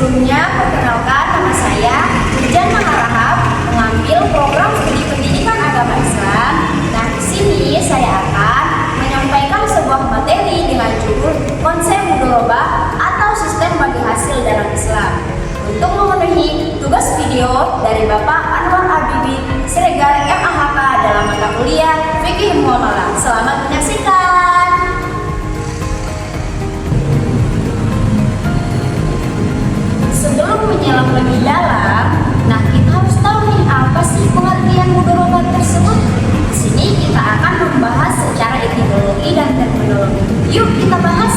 Sebelumnya, perkenalkan nama saya Hujan Maharahap, mengambil program studi pendidikan agama Islam. Nah, di sini saya akan menyampaikan sebuah materi dengan judul konsep mudharabah atau sistem bagi hasil dalam Islam. Untuk memenuhi tugas video dari Bapak Anwar Habibi Siregar MAHK dalam mata kuliah Fikih Muamalah. Selamat menyaksikan. Sebelum menyelam lebih dalam, nah kita harus tahu nih apa sih pengertian mudharabah tersebut. Di sini kita akan membahas secara etimologi dan terminologi. Yuk kita bahas.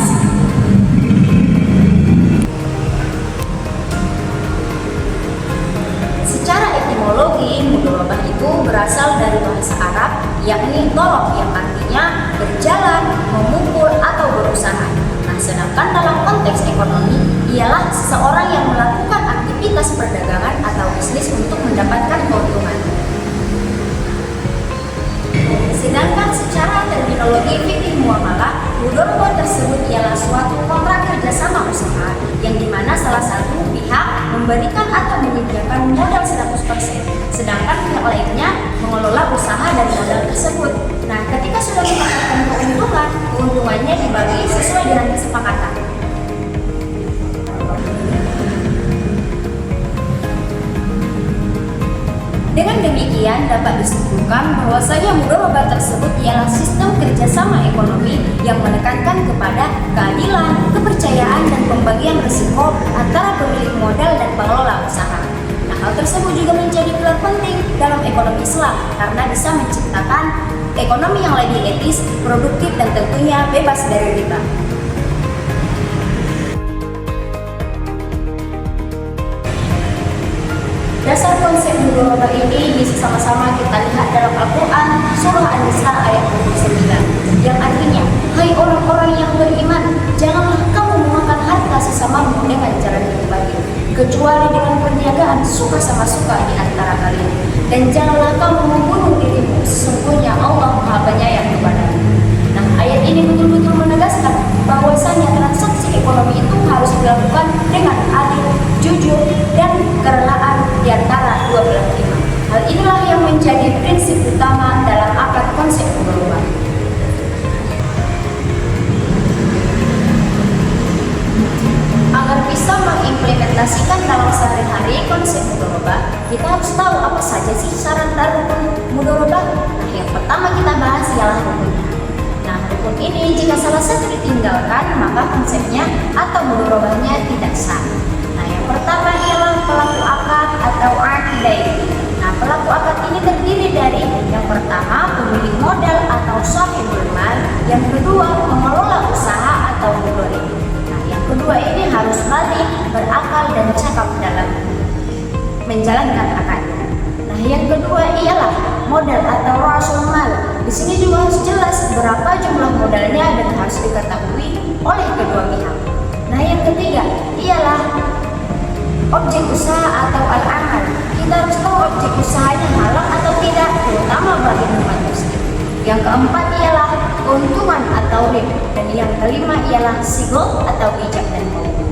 Secara etimologi, mudharabah itu berasal dari bahasa Arab, yakni dorab yang artinya berjalan, memukul atau berusaha. Nah, sedangkan dalam konteks ekonomi ialah seseorang yang melakukan aktivitas perdagangan atau bisnis untuk mendapatkan keuntungan. Sedangkan secara terminologi fikih muamalah, mudharabah tersebut ialah suatu kontrak kerjasama usaha yang dimana salah satu pihak memberikan atau menyediakan modal 100%, sedangkan pihak lainnya mengelola usaha dan modal tersebut. Nah, ketika sudah mendapatkan keuntungan, keuntungannya dibagi sesuai dengan kesepakatan. Dengan demikian dapat disimpulkan bahwasanya mudharabah tersebut ialah sistem kerjasama ekonomi yang menekankan kepada keadilan, kepercayaan, dan pembagian risiko antara pemilik modal dan pengelola usaha. Nah, hal tersebut juga menjadi pilar penting dalam ekonomi Islam karena bisa menciptakan ekonomi yang lebih etis, produktif, dan tentunya bebas dari riba. Dasar konsep mudharabah ini bisa sama-sama kita lihat dalam Al-Quran Surah An-Nisa ayat 29 yang artinya, hai orang-orang yang beriman, janganlah kamu memakan harta sesamamu dengan cara berbagi, kecuali dengan perniagaan suka sama suka di antara kalian, dan janganlah kamu membunuh dirimu, sesungguhnya Allah Maha Penyayang kepadamu. Nah, ayat ini betul-betul menegaskan bahwasanya transaksi ekonomi itu harus dilakukan dengan adil, jujur, dan kerelaan di antara dua belah pihak. Hal inilah yang menjadi prinsip utama dalam akad konsep mudharabah. Agar bisa mengimplementasikan dalam sehari-hari konsep mudharabah, kita harus tahu apa saja sih syarat dalam mudharabah. Nah, yang pertama kita bahas ialah rukunnya. Nah, rukun ini jika salah satu ditinggalkan, maka konsepnya atau mudharabahnya tidak sah. Nah, yang pertama ialah pelaku akad atau aqidai. Nah, pelaku akad ini terdiri dari yang pertama pemilik modal atau sahibul mal, yang kedua pengelola usaha atau mudharib. Nah, yang kedua ini harus balik, berakal, dan cakap dalam menjalankan akadnya. Nah, yang kedua ialah modal atau rasul mal. Di sini juga harus jelas berapa jumlah modalnya dan harus diketahui oleh kedua pihak. Nah, yang ketiga ialah objek usaha atau al-amal. Kita harus tahu objek usahanya halal atau tidak, terutama bagi umat muslim. Yang keempat ialah keuntungan atau riba, dan yang kelima ialah sigol atau ijab dan qabul.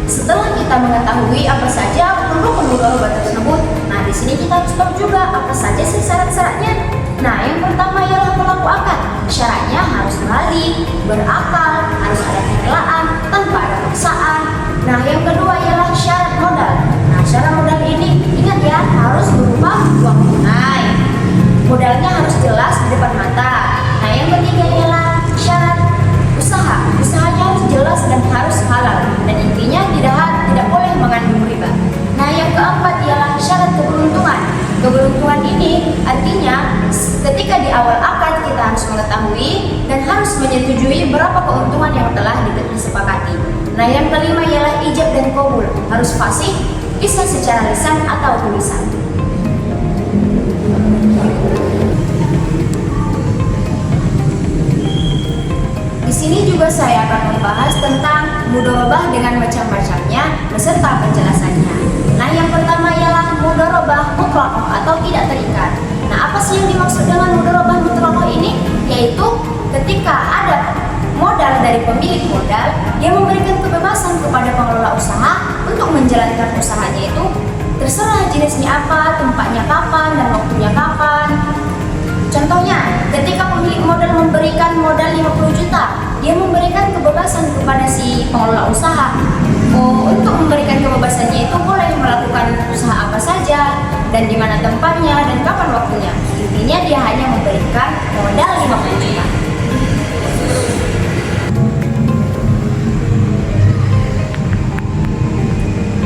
Setelah kita mengetahui apa saja rukun mudharabah tersebut, nah di sini kita harus tahu juga apa saja sih syarat-syaratnya. Nah, yang pertama ialah pelaku akad. Syaratnya harus balik, berakal, harus ada kerelaan tanpa ada paksaan. Nah, yang kedua ialah syarat modal. Nah, syarat modal ini ingat ya, harus berupa uang tunai. Modalnya harus jelas di depan mata. Nah, yang ketiga ialah syarat usaha. Usahanya harus jelas dan harus halal, dan intinya tidak boleh mengandung riba. Nah, yang keempat ialah syarat keberuntungan. Keberuntungan ini artinya ketika di awal akad kita harus mengetahui dan harus menyetujui berapa keuntungan yang telah disepakati. Nah, yang kelima ialah ijab dan qabul, harus fasih, bisa secara lisan atau tulisan. Di sini juga saya akan membahas tentang mudharabah dengan macam-macamnya beserta penjelasannya. Nah, yang pertama ialah mudharabah mutlaq atau tidak terikat. Nah, apa sih yang dimaksud dengan mudharabah mutlaq ini? Yaitu ketika ada modal dari pemilik modal, dia memberikan kebebasan kepada pengelola usaha untuk menjalankan usahanya itu terserah jenisnya apa, tempatnya kapan, dan waktunya kapan. Contohnya, ketika pemilik modal memberikan modal 50 juta, dia memberikan kebebasan kepada si pengelola usaha. Untuk memberikan kebebasannya itu boleh melakukan usaha apa saja, dan di mana tempatnya, dan kapan waktunya. Intinya dia hanya memberikan modal 50 juta.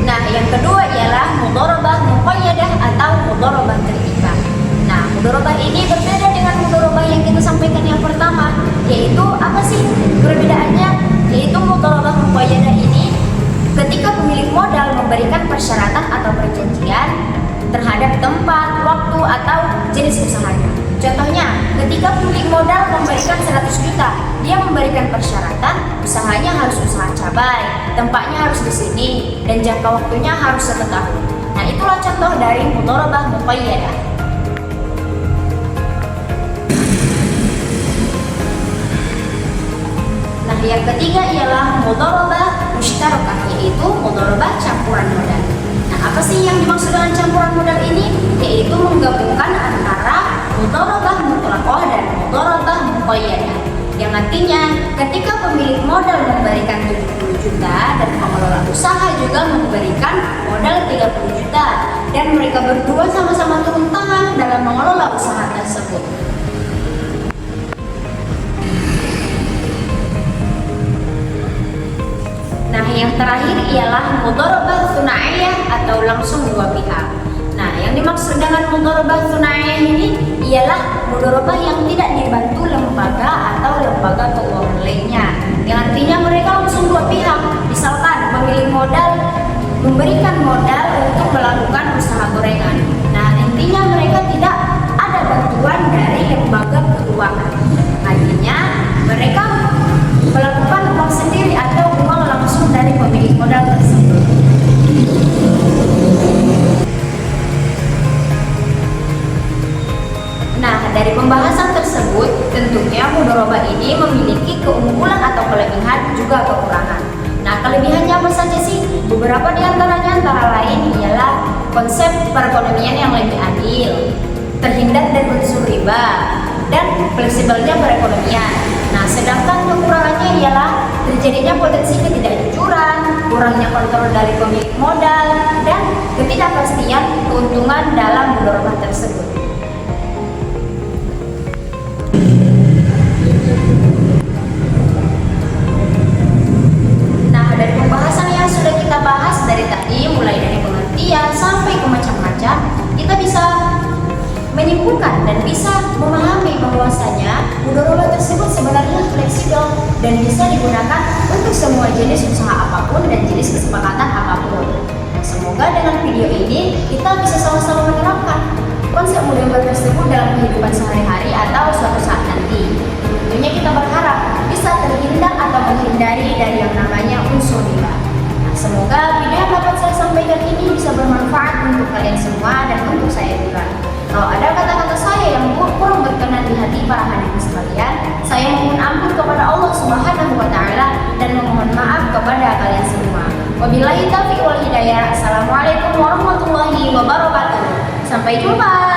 Nah, yang kedua ialah mudharabah muqayyadah atau mudharabah terikat. Nah, mudharabah ini berbeda dengan mudharabah yang kita sampaikan yang pertama, yaitu apa sih perbedaannya? Yaitu mudharabah muqayyadah ini ketika pemilik modal memberikan persyaratan atau perjanjian terhadap tempat, waktu, atau jenis usahanya. Contohnya, ketika pemilik modal memberikan 100 juta, dia memberikan persyaratan usahanya harus usaha cabai, tempatnya harus di sini, dan jangka waktunya harus 1 tahun. Nah, itulah contoh dari mudharabah muqayyadah. Nah, yang ketiga ialah mudharabah mushtarakah, yaitu mudharabah campuran modal. Nah, apa sih yang dimaksud dengan campuran modal ini? Yaitu menggabungkan antara mudharabah mutlaqah dan mudharabah muqayyadah. Yang artinya, ketika pemilik modal memberikan 70 juta dan pengelola usaha juga memberikan modal 30 juta dan mereka berdua sama-sama turun tangan dalam mengelola usaha tersebut. Nah, yang terakhir ialah mudharabah tsunaiyah atau langsung dua pihak. Nah, yang dimaksud dengan mudharabah tsunaiyah ini ialah mudharabah yang tidak dibantu lembaga atau lembaga keuangan lainnya. Yang artinya mereka langsung dua pihak. Misalkan pemilik modal memberikan modal untuk melakukan usaha gorengan. Nah, intinya mereka tidak ada bantuan dari lembaga keuangan. Artinya mereka melakukan uang sendiri atau uang langsung dari pemilik modal tersebut. Nah, dari pembahasan tersebut, tentunya mudharabah ini memiliki keunggulan atau kelebihan juga kekurangan. Nah, kelebihannya apa saja sih? Beberapa di antaranya antara lain ialah konsep perekonomian yang lebih adil, terhindar dari unsur riba, dan fleksibelnya perekonomian. Nah, sedangkan kekurangannya ialah terjadinya potensi ketidakjujuran, kurangnya kontrol dari pemilik modal, dan ketidakpastian keuntungan dalam mudharabah tersebut. Nah, dari pembahasan yang sudah kita bahas dari tadi, mulai dari pengertian sampai ke macam-macam, kita bisa menyimpulkan dan bisa memahami bahwasanya mudharabah tersebut sebenarnya fleksibel dan bisa digunakan untuk semua jenis usaha apapun dan jenis kesepakatan apapun. Nah, semoga dengan video ini kita bisa sama-sama menerapkan konsep mudharabah tersebut dalam kehidupan sehari-hari atau suatu saat nanti. Tentunya kita berharap bisa terhindar atau menghindari dari yang namanya unsur riba. Nah, semoga video yang dapat saya sampaikan ini bisa bermanfaat untuk kalian semua dan untuk saya juga. Kalau ada kata-kata saya yang kurang berkenan di hati para hadirin sekalian, saya mohon ampun kepada Allah Subhanahu wa Ta'ala dan memohon maaf kepada kalian semua. Wabillahi taufiq wal hidayah. Assalamualaikum warahmatullahi wabarakatuh. Sampai jumpa.